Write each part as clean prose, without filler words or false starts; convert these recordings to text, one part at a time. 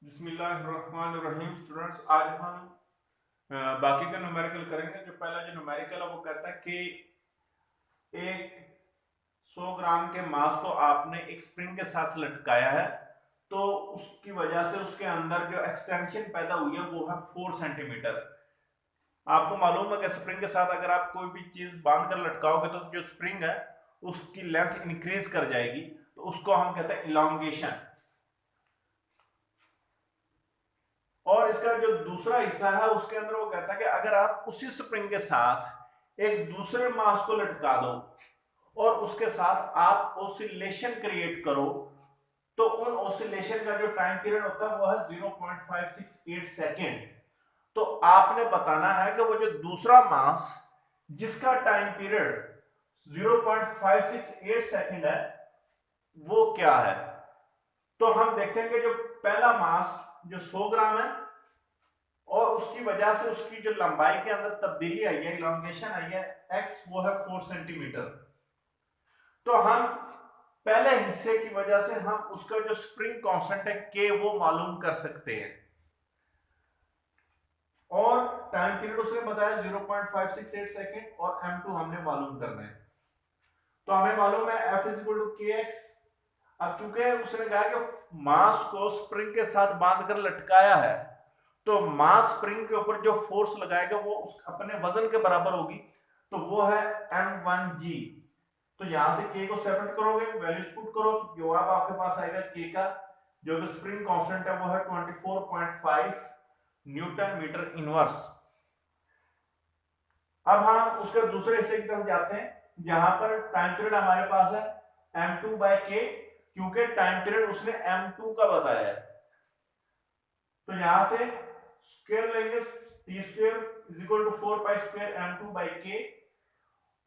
बिस्मिल्लाहिर्रहमानिर्रहीम। स्टूडेंट्स, आज हम बाकी का न्यूमेरिकल करेंगे। जो पहला जो न्यूमेरिकल है वो कहता है कि एक 100 ग्राम के मास को आपने एक स्प्रिंग के साथ लटकाया है, तो उसकी वजह से उसके अंदर जो एक्सटेंशन पैदा हुई है वो है 4 सेंटीमीटर। आपको मालूम है कि स्प्रिंग के साथ अगर आप कोई भी चीज बांध कर लटकाओगे तो जो स्प्रिंग है उसकी लेंथ इंक्रीज कर जाएगी, तो उसको हम कहते हैं इलांगेशन। और इसका जो दूसरा हिस्सा है उसके अंदर वो कहता है कि अगर आप उसी स्प्रिंग के साथ एक दूसरे मास को लटका दो और उसके साथ आप ओसिलेशन क्रिएट करो, तो उन ओसिलेशन का जो टाइम पीरियड होता है वो है 0.568 सेकेंड। तो आपने बताना है कि वो जो दूसरा मास जिसका टाइम पीरियड 0.568 सेकेंड है वो क्या है। तो हम देखते हैं कि जो पहला मास जो 100 ग्राम है और उसकी वजह से उसकी जो लंबाई के अंदर तब्दीली आई है, इलांगेशन आई है, एक्स वो है 4 सेंटीमीटर। तो हम पहले हिस्से की वजह से हम उसका जो स्प्रिंग कांस्टेंट है के वो मालूम कर सकते हैं, और टाइम पीरियड उसने बताया 0.568 सेकेंड और m2 हमने मालूम करना है। तो हमें मालूम है F इज इक्वल टू के एक्स। अब चूंकि उसने कहा कि मास को स्प्रिंग के साथ बांध कर लटकाया है, तो मास स्प्रिंग के ऊपर जो फोर्स लगाएगा वो उस अपने वजन के बराबर होगी, तो वो है m1g। तो यहां से k को सेपरेट करोगे, वैल्यूज पुट करो, तो जवाब आपके पास आएगा k का जो कि स्प्रिंग कांस्टेंट है वो है 24.5 न्यूटन मीटर इनवर्स। अब हम उसके दूसरे हिस्से की तरफ जाते हैं जहां पर टाइम पीरियड हमारे पास है m2/k, क्योंकि टाइम पीरियड उसने m2 का बताया है। तो यहां से स्क्वायर लेंगे, T square is equal to 4 pi square m2/k,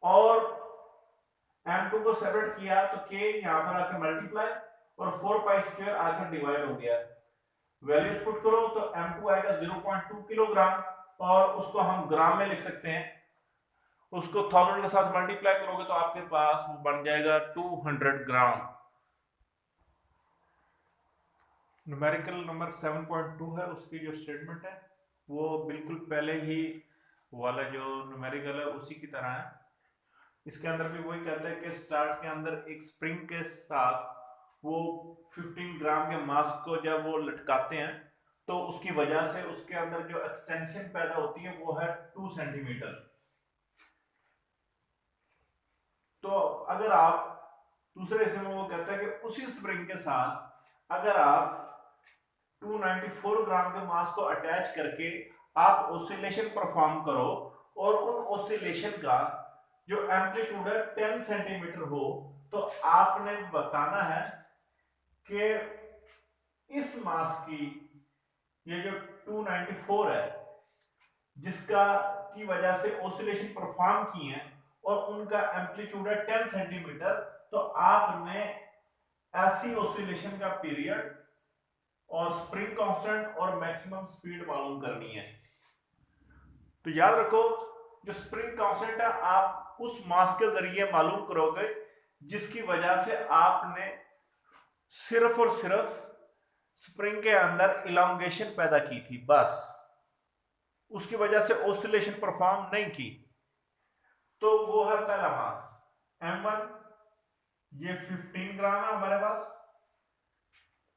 और m2 को सेपरेट किया तो k यहां पर आकर मल्टीप्लाई और 4 पाई स्क्वायर आकर डिवाइड हो गया। वैल्यूज पुट करो तो m2 आएगा 0.2 किलोग्राम, और उसको हम ग्राम में लिख सकते हैं। उसको 1000 के साथ मल्टीप्लाई करोगे तो आपके पास बन जाएगा 200 ग्राम। न्यूमेरिकल नंबर 7.2 है, उसकी जो स्टेटमेंट है वो बिल्कुल पहले ही वाला जो न्यूमेरिकल है उसी की तरह है। इसके अंदर भी वही कहता है कि स्टार्ट के अंदर एक स्प्रिंग के साथ वो 15 ग्राम के मास को जब वो लटकाते हैं तो उसकी वजह से उसके अंदर जो एक्सटेंशन पैदा होती है वो है 2 सेंटीमीटर। तो अगर आप दूसरे हिस्से में वो कहता है कि उसी स्प्रिंग के साथ अगर आप 294 ग्राम के मास को अटैच करके आप ऑसिलेशन परफॉर्म करो और उन ऑसिलेशन का जो एम्पलीट्यूड है 10 सेंटीमीटर हो, तो आपने बताना है कि इस मास की ये जो 294 है जिसका की वजह से ऑसिलेशन परफॉर्म किए हैं और उनका एम्पलीट्यूड है 10 सेंटीमीटर, तो आपने ऐसी ऑसिलेशन का पीरियड और स्प्रिंग कांस्टेंट और मैक्सिमम स्पीड मालूम करनी है। तो याद रखो, जो स्प्रिंग कांस्टेंट है आप उस मास के जरिए मालूम करोगे जिसकी वजह से आपने सिर्फ और सिर्फ स्प्रिंग के अंदर इलांगेशन पैदा की थी, बस उसकी वजह से ऑसिलेशन परफॉर्म नहीं की। तो वो है पहला मास m1, ये 15 ग्राम है हमारे पास,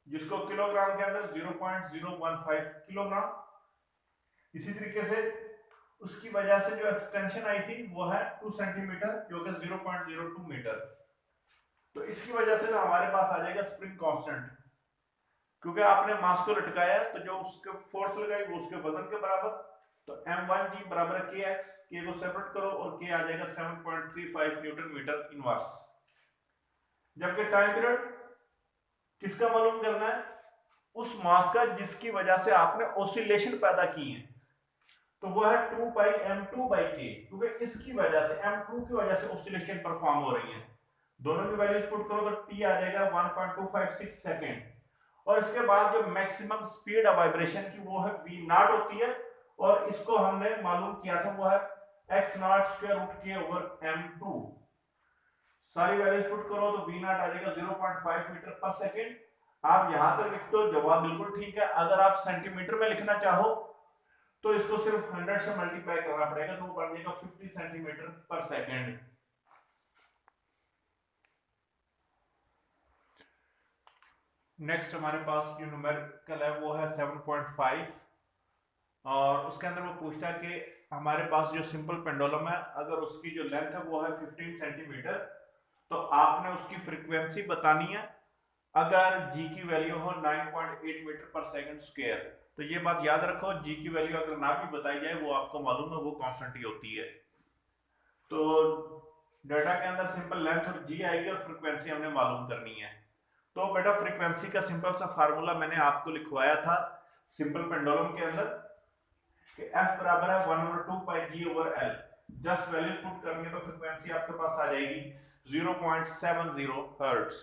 जिसको किलोग्राम के अंदर 0.015 किलोग्राम। इसी तरीके से उसकी वजह से जो एक्सटेंशन आई थी वो है 2 सेंटीमीटर जो कि 0.02 मीटर। तो इसकी वजह से हमारे पास आ जाएगा स्प्रिंग कांस्टेंट, क्योंकि आपने मास को लटकाया तो जो उसके फोर्स लगाई वो उसके वजन के बराबर। तो m1g बराबर है kx, k को सेपरेट करो और k आ जाएगा 7.35 न्यूटन मीटर इनवर्स। जबकि टाइम पीरियड किसका मालूम करना है, उस मास का जिसकी वजह से आपने ऑसिलेशन पैदा की है, तो वो है 2 पाई m2/k, क्योंकि इसकी वजह से m2 की वजह से ऑसिलेशन परफॉर्म हो रही है। दोनों की वैल्यूज पुट करो तो t आ जाएगा 1.256 सेकेंड, और इसके बाद जो मैक्सिमम स्पीड ऑफ वाइब्रेशन की वो है v नॉट होती है, और इसको हमने मालूम किया था वो है x not square root k over m2। सारी वैल्यूज पुट करो तो v नॉट आ जाएगा 0.5 मीटर पर सेकेंड, आप यहां तक लिख दो, जवाब बिल्कुल ठीक है। अगर आप सेंटीमीटर में लिखना चाहो तो इसको सिर्फ 100 से मल्टीप्लाई करना पड़ेगा, तो वो बन जाएगा 50 सेंटीमीटर पर सेकेंड। नेक्स्ट हमारे पास जो न्यूमेरिकल है वो है 7.5, और उसके अंदर वो पूछता है कि हमारे पास जो सिंपल पेंडुलम है, अगर उसकी जो लेंथ है वो है 15 सेंटीमीटर, तो आपने उसकी फ्रीक्वेंसी बतानी है अगर जी की वैल्यू हो 9.8 मीटर पर सेकंड स्क्वायर। तो ये बात याद रखो, जी की वैल्यू अगर ना भी बताई जाए, वो आपको मालूम है वो कांस्टेंट ही होती है। तो डाटा के अंदर सिंपल लेंथ और जी आएगी और फ्रीक्वेंसी हमने मालूम करनी है। तो बेटा फ्रीक्वेंसी का सिंपल सा फार्मूला मैंने आपको लिखवाया था सिंपल पेंडुलम के अंदर कि F बराबर है 1/2 पाई G over L। Just values put करनी है तो फ्रीक्वेंसी आपके पास आ जाएगी 0.70 हर्ट्ज।